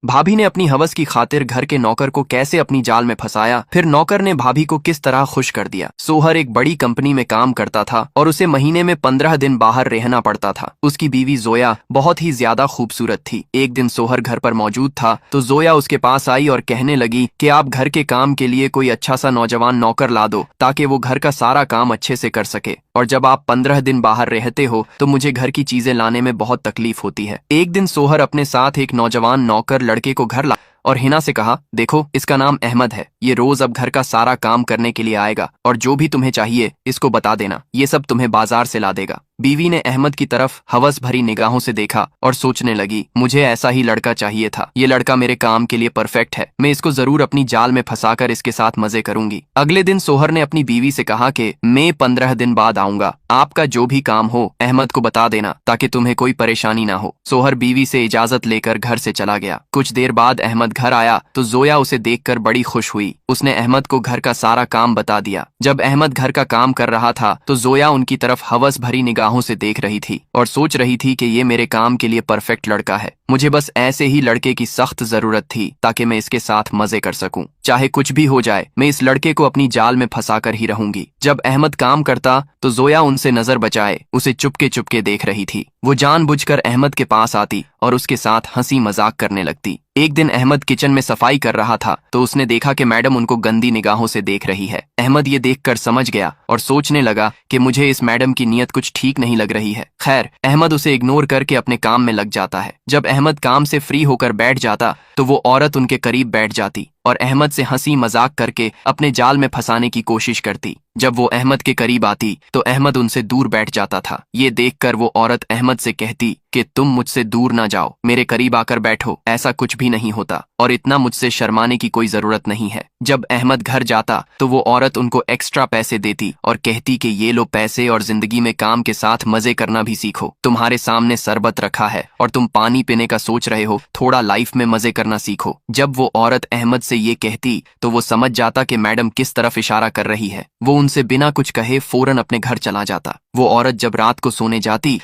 भाभी ने अपनी हवस की खातिर घर के नौकर को कैसे अपनी जाल में फंसाया, फिर नौकर ने भाभी को किस तरह खुश कर दिया। सोहर एक बड़ी कंपनी में काम करता था और उसे महीने में 15 दिन बाहर रहना पड़ता था। उसकी बीवी जोया बहुत ही ज्यादा खूबसूरत थी। एक दिन सोहर घर पर मौजूद था तो जोया उसके पास आई और कहने लगी कि आप घर के काम के लिए कोई अच्छा सा नौजवान नौकर ला दो ताकि वो घर का सारा काम अच्छे से कर सके, और जब आप 15 दिन बाहर रहते हो तो मुझे घर की चीजें लाने में बहुत तकलीफ होती है। एक दिन सोहर अपने साथ एक नौजवान नौकर लड़के को घर ला और हिना से कहा, देखो इसका नाम अहमद है, ये रोज अब घर का सारा काम करने के लिए आएगा और जो भी तुम्हें चाहिए इसको बता देना, ये सब तुम्हें बाजार से ला देगा। बीवी ने अहमद की तरफ हवस भरी निगाहों से देखा और सोचने लगी, मुझे ऐसा ही लड़का चाहिए था, ये लड़का मेरे काम के लिए परफेक्ट है, मैं इसको जरूर अपनी जाल में फंसाकर इसके साथ मजे करूंगी। अगले दिन सोहर ने अपनी बीवी से कहा कि मैं 15 दिन बाद आऊंगा, आपका जो भी काम हो अहमद को बता देना ताकि तुम्हें कोई परेशानी ना हो। सोहर बीवी से इजाजत लेकर घर से चला गया। कुछ देर बाद अहमद घर आया तो जोया उसे देखकर बड़ी खुश हुई। उसने अहमद को घर का सारा काम बता दिया। जब अहमद घर का काम कर रहा था तो जोया उनकी तरफ हवस भरी निगाहों से देख रही थी और सोच रही थी कि ये मेरे काम के लिए परफेक्ट लड़का है, मुझे बस ऐसे ही लड़के की सख्त जरूरत थी ताकि मैं इसके साथ मजे कर सकूं। चाहे कुछ भी हो जाए मैं इस लड़के को अपनी जाल में फंसाकर ही रहूंगी। जब अहमद काम करता तो जोया उनसे नजर बचाए उसे चुपके चुपके देख रही थी। वो जानबूझकर अहमद के पास आती और उसके साथ हंसी मजाक करने लगती। एक दिन अहमद किचन में सफाई कर रहा था तो उसने देखा कि मैडम उनको गंदी निगाहों से देख रही है। अहमद ये देखकर समझ गया और सोचने लगा कि मुझे इस मैडम की नीयत कुछ ठीक नहीं लग रही है। खैर, अहमद उसे इग्नोर करके अपने काम में लग जाता है। जब अहमद काम से फ्री होकर बैठ जाता तो वो औरत उनके करीब बैठ जाती और अहमद से हंसी मजाक करके अपने जाल में फंसाने की कोशिश करती। जब वो अहमद के करीब आती तो अहमद उनसे दूर बैठ जाता था। ये देखकर वो औरत अहमद से कहती कि तुम मुझसे दूर ना जाओ, मेरे करीब आकर बैठो, ऐसा कुछ भी नहीं होता और इतना मुझसे शर्माने की कोई जरूरत नहीं है। जब अहमद घर जाता तो वो औरत उनको एक्स्ट्रा पैसे देती और कहती कि ये लो पैसे और जिंदगी में काम के साथ मजे करना भी सीखो। तुम्हारे सामने शरबत रखा है और तुम पानी पीने का सोच रहे हो, थोड़ा लाइफ में मजे करना सीखो। जब वो औरत अहमद से ये कहती तो वो समझ जाता कि मैडम किस तरफ इशारा कर रही है। वो उनसे बिना कुछ कहे फौरन अपने घर चला जाता। वो औरत जब रात को सोने जाती